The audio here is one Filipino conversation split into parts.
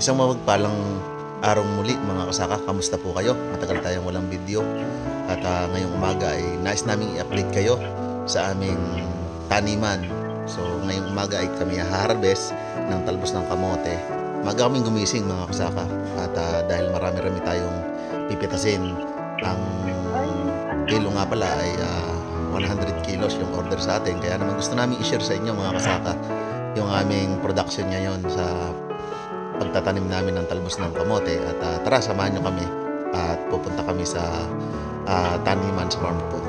Isang mapagpalang araw muli mga kasaka, kamusta po kayo? Matagal tayong walang video at ngayong umaga ay nais naming i-update kayo sa aming taniman. So ngayong umaga ay kami harvest ng talbos ng kamote. Maga kaming gumising mga kasaka at dahil marami-rami tayong pipitasin, ang kilo nga pala ay 100 kilos yung order sa atin. Kaya naman gusto namin i-share sa inyo mga kasaka yung aming production ngayon sa pagtatanim namin ng talbos ng kamote. At tara, samahan nyo kami at pupunta kami sa taniman sa farm po.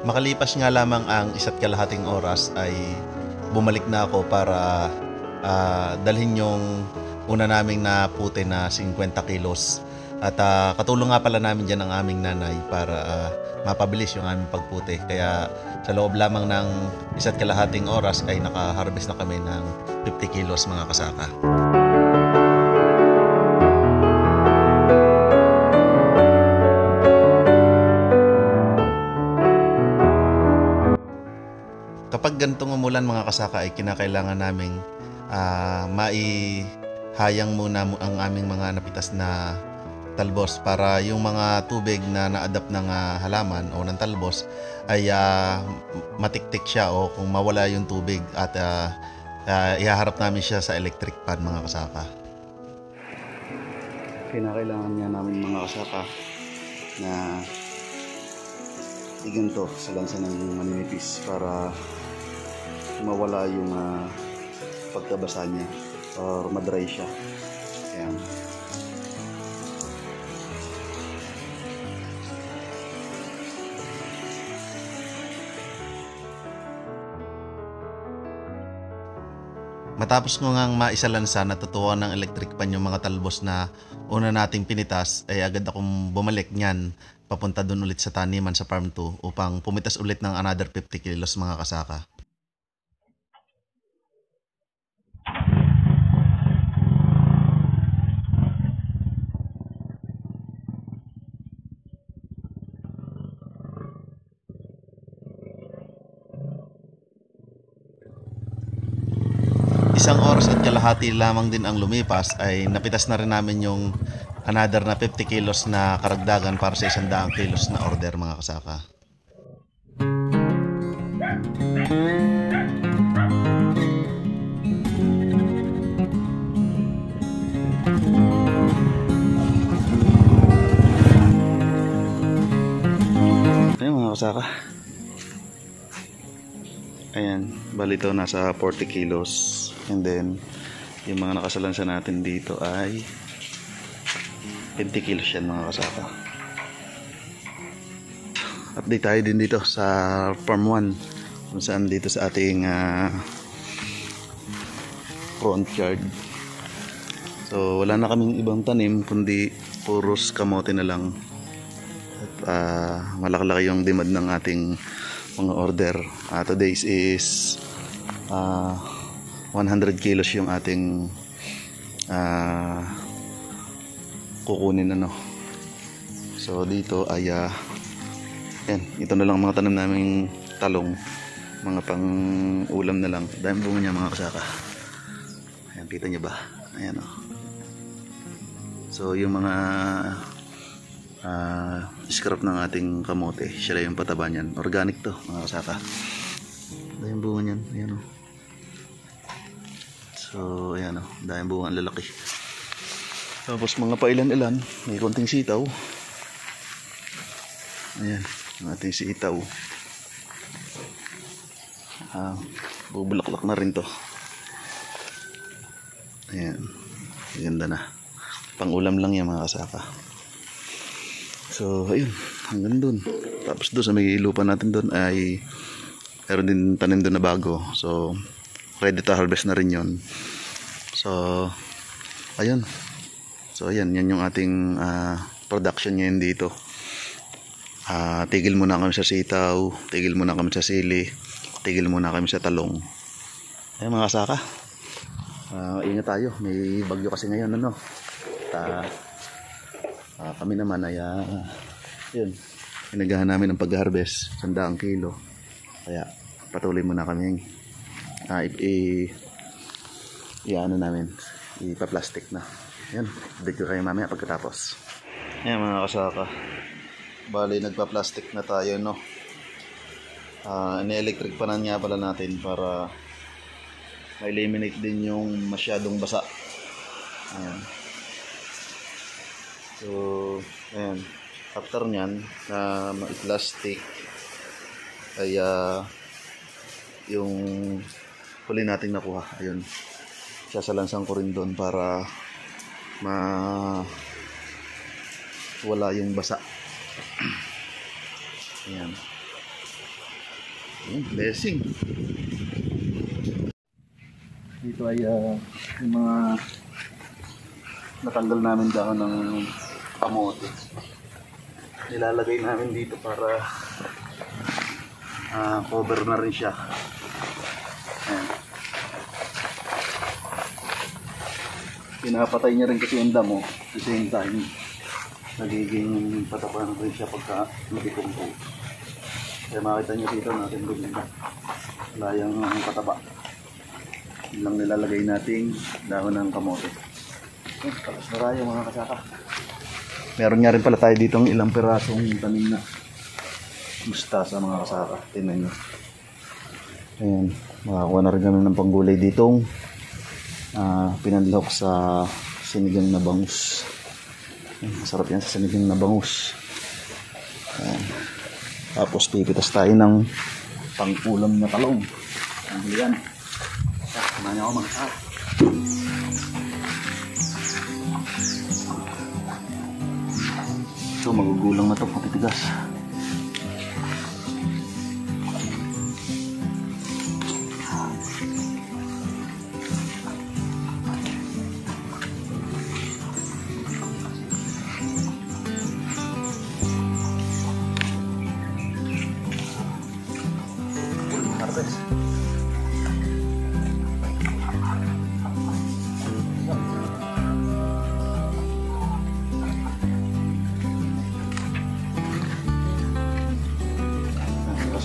Makalipas nga lamang ang 1.5 oras ay bumalik na ako para dalhin yung una naming naputi na 50 kilos. At katulong nga pala namin dyan ang aming nanay para mapabilis yung aming pagputi. Kaya sa loob lamang ng 1.5 oras ay nakaharvest na kami ng 50 kilos mga kasaka. Kapag ganitong umulan mga kasaka ay kinakailangan naming maihayang muna ang aming mga napitas na talbos para yung mga tubig na na-adapt ng halaman o ng talbos ay matiktik siya o kung mawala yung tubig at ihaharap namin siya sa electric pan mga kasaka. Kinakailangan nga namin mga kasaka na iganto sa lansa ng maninipis para mawala yung pagkabasa niya or madry siya. Ayan. Matapos ko ngang maisalansa, natutuwa ng electric pan yung mga talbos na una nating pinitas, ay agad akong bumalik niyan papunta dun ulit sa taniman sa farm 2 upang pumitas ulit ng another 50 kilos mga kasaka. Isang oras at kalahati lamang din ang lumipas ay napitas na rin namin yung another na 50 kilos na karagdagan para sa 100 kilos na order mga kasaka. Ayun mga kasaka. Ayan, bali ito nasa 40 kilos. And then, yung mga nakasalansa natin dito ay 20 kilos yan mga kasaka. Update tayo din dito sa farm 1 kung saan dito sa ating front yard. So, wala na kaming ibang tanim kundi puros kamote na lang. At malaki-laki yung demand ng ating mga order. Today is 100 kilos yung ating kukunin So dito ay yan, ito na lang mga tanim naming talong, mga pang ulam na lang. Dahil bunga niya mga kasaka. Ayan, kita niyo ba? Ayan o. So yung mga scrap ng ating kamote, siya lang yung pataba niyan. Organic to mga kasaka. Dahil bunga niyan. Ayan o. So ayan o, dahil bunga ang lalaki. Tapos mga pailan-ilan, may konting sitaw. Ayan, ang ating sitaw. Bubulaklak na rin to. Ayan, ganda na. Pang-ulam lang yan mga kasaka. So ayun, hanggang dun. Tapos doon sa may lupa natin doon ay Meron din tanim doon na bago. So, ready to harvest na rin yon. So, ayun. So, ayan. Yan yung ating production ngayon dito. Tigil muna kami sa sitaw. Tigil muna kami sa sili. Tigil muna kami sa talong. Ayun mga kasaka. Ingat tayo. May bagyo kasi ngayon. Ano? Kami naman ay yun. Pinagahan namin ng pag-harvest. 100 kilo. Kaya patuloy muna kami ano namin, ipa-plastic na. Yan, video kayo mamaya pagkatapos. Yan mga kasaka, bali nagpa-plastic na tayo, no. Ini-electric pa na nga pala natin para ma-eliminate din yung masyadong basa. Ayan. So, ayan, after nyan na ma-plastic ay yung huli nating nakuha, ayun, sasalansan ko rin doon para wala yung basa. Ayan. Blessing. Dito ay yung mga natanggal namin dahon ng kamote, nilalagay namin dito para cover na rin siya. Ayan. Pinapatay niya rin kasi yung damo. At the same time, nagiging patapahan rin siya pagka nabitungko. Kaya makita niyo dito natin doon. Wala yung pataba. Yun lang nilalagay nating dahon ng kamote. Tapos na tayo mga kasaka. Meron nga rin pala tayo dito ng ilang pirasong tanim na mustasa mga kasaka. Tingnan nyo. Ayan. Makakuha na rin kami ng panggulay ditong pinanlok sa sinigang na bangus. Masarap yan sa sinigang na bangus. Ayan. Tapos pipitas tayo ng pang-ulam na talong. Ang huli yan. Samahan niyo ako mga kasaka. So magugulang na ito, matitigas. Harvest.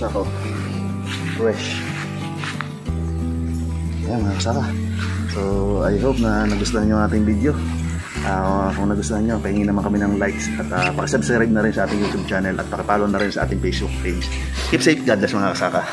Ako fresh. Ayan mga kasaka. So I hope na nagustuhan nyo ang ating video. Kung nagustuhan nyo, pahingin naman kami ng likes at pakisubscribe na rin sa ating YouTube channel at pakipollow na rin sa ating Facebook page. Keep safe, God bless mga kasaka.